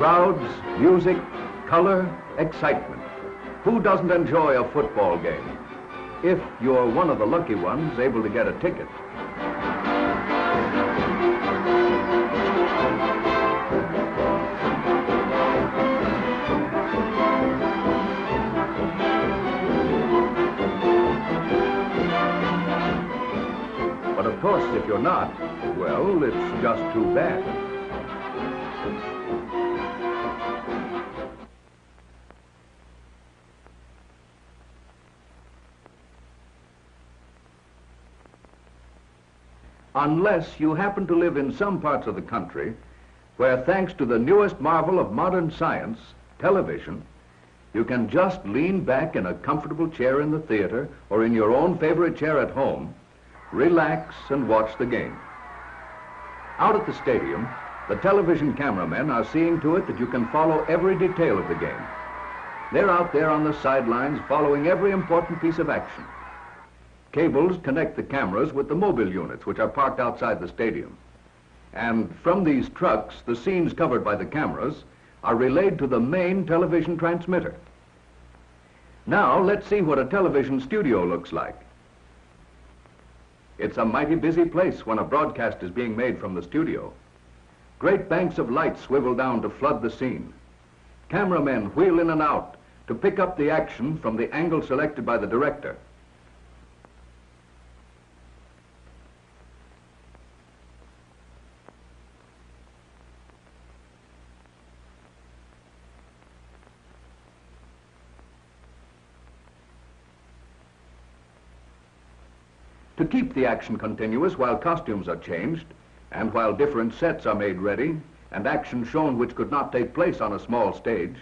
Crowds, music, color, excitement. Who doesn't enjoy a football game? If you're one of the lucky ones able to get a ticket. But of course, if you're not, well, it's just too bad. Unless you happen to live in some parts of the country where, thanks to the newest marvel of modern science, television, you can just lean back in a comfortable chair in the theater or in your own favorite chair at home, relax and watch the game. Out at the stadium, the television cameramen are seeing to it that you can follow every detail of the game. They're out there on the sidelines following every important piece of action. Cables connect the cameras with the mobile units, which are parked outside the stadium. And from these trucks, the scenes covered by the cameras are relayed to the main television transmitter. Now, let's see what a television studio looks like. It's a mighty busy place when a broadcast is being made from the studio. Great banks of light swivel down to flood the scene. Cameramen wheel in and out to pick up the action from the angle selected by the director. To keep the action continuous while costumes are changed, and while different sets are made ready, and action shown which could not take place on a small stage,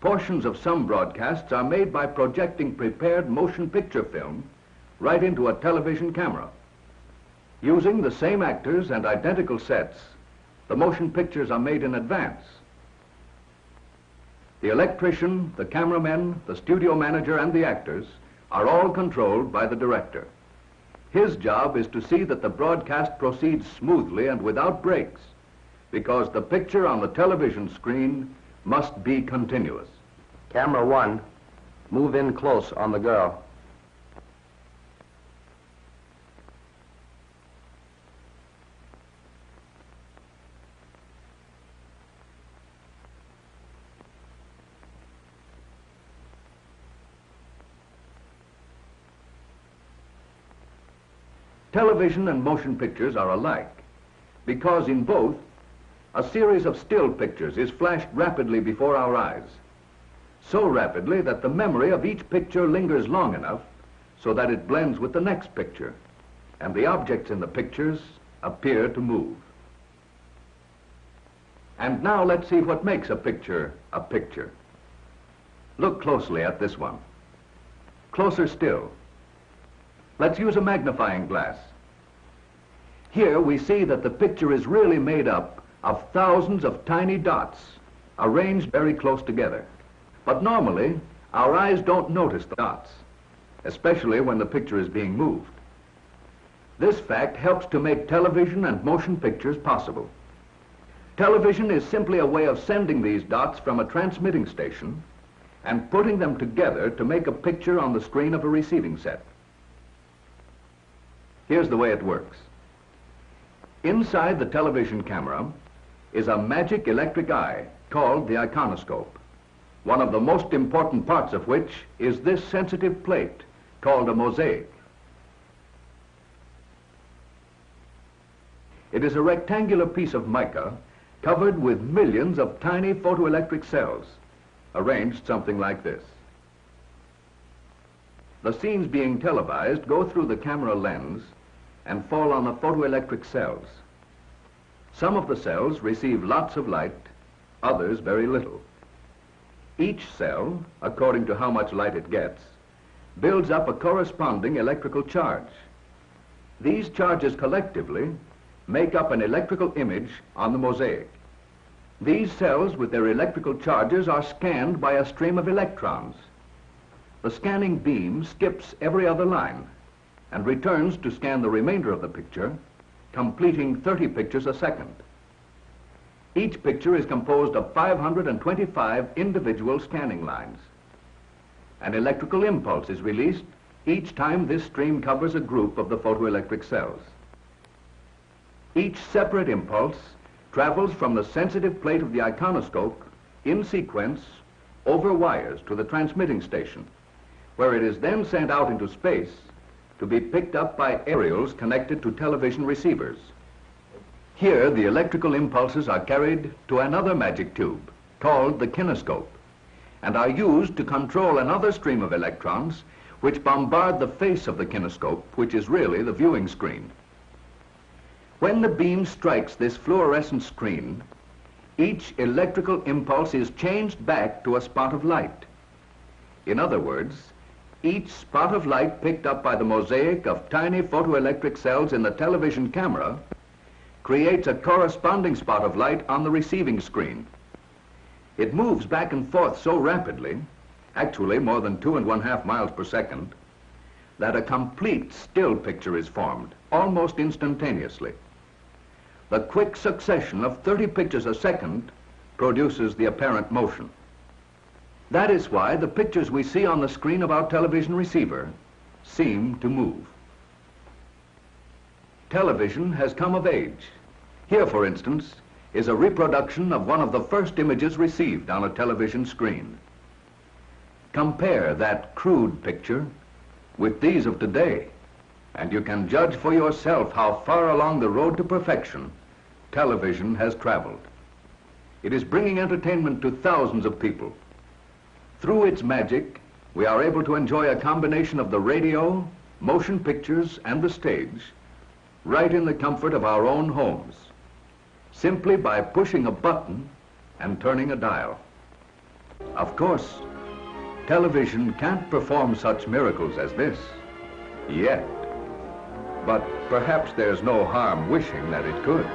portions of some broadcasts are made by projecting prepared motion picture film right into a television camera. Using the same actors and identical sets, the motion pictures are made in advance. The electrician, the cameramen, the studio manager, and the actors are all controlled by the director. His job is to see that the broadcast proceeds smoothly and without breaks, because the picture on the television screen must be continuous. Camera 1, move in close on the girl. Television and motion pictures are alike, because in both, a series of still pictures is flashed rapidly before our eyes, so rapidly that the memory of each picture lingers long enough so that it blends with the next picture, and the objects in the pictures appear to move. And now let's see what makes a picture a picture. Look closely at this one. Closer still. Let's use a magnifying glass. Here we see that the picture is really made up of thousands of tiny dots arranged very close together. But normally, our eyes don't notice the dots, especially when the picture is being moved. This fact helps to make television and motion pictures possible. Television is simply a way of sending these dots from a transmitting station and putting them together to make a picture on the screen of a receiving set. Here's the way it works. Inside the television camera is a magic electric eye called the iconoscope, one of the most important parts of which is this sensitive plate called a mosaic. It is a rectangular piece of mica covered with millions of tiny photoelectric cells, arranged something like this. The scenes being televised go through the camera lens and fall on the photoelectric cells. Some of the cells receive lots of light, others very little. Each cell, according to how much light it gets, builds up a corresponding electrical charge. These charges collectively make up an electrical image on the mosaic. These cells with their electrical charges are scanned by a stream of electrons. The scanning beam skips every other line and returns to scan the remainder of the picture, completing 30 pictures a second. Each picture is composed of 525 individual scanning lines. An electrical impulse is released each time this stream covers a group of the photoelectric cells. Each separate impulse travels from the sensitive plate of the iconoscope in sequence over wires to the transmitting station, where it is then sent out into space to be picked up by aerials connected to television receivers. Here, the electrical impulses are carried to another magic tube, called the kinescope, and are used to control another stream of electrons which bombard the face of the kinescope, which is really the viewing screen. When the beam strikes this fluorescent screen, each electrical impulse is changed back to a spot of light. In other words, each spot of light picked up by the mosaic of tiny photoelectric cells in the television camera creates a corresponding spot of light on the receiving screen. It moves back and forth so rapidly, actually more than 2.5 miles per second, that a complete still picture is formed, almost instantaneously. The quick succession of 30 pictures a second produces the apparent motion. That is why the pictures we see on the screen of our television receiver seem to move. Television has come of age. Here, for instance, is a reproduction of one of the first images received on a television screen. Compare that crude picture with these of today, and you can judge for yourself how far along the road to perfection television has traveled. It is bringing entertainment to thousands of people. Through its magic, we are able to enjoy a combination of the radio, motion pictures, and the stage, right in the comfort of our own homes, simply by pushing a button and turning a dial. Of course, television can't perform such miracles as this, yet. But perhaps there's no harm wishing that it could.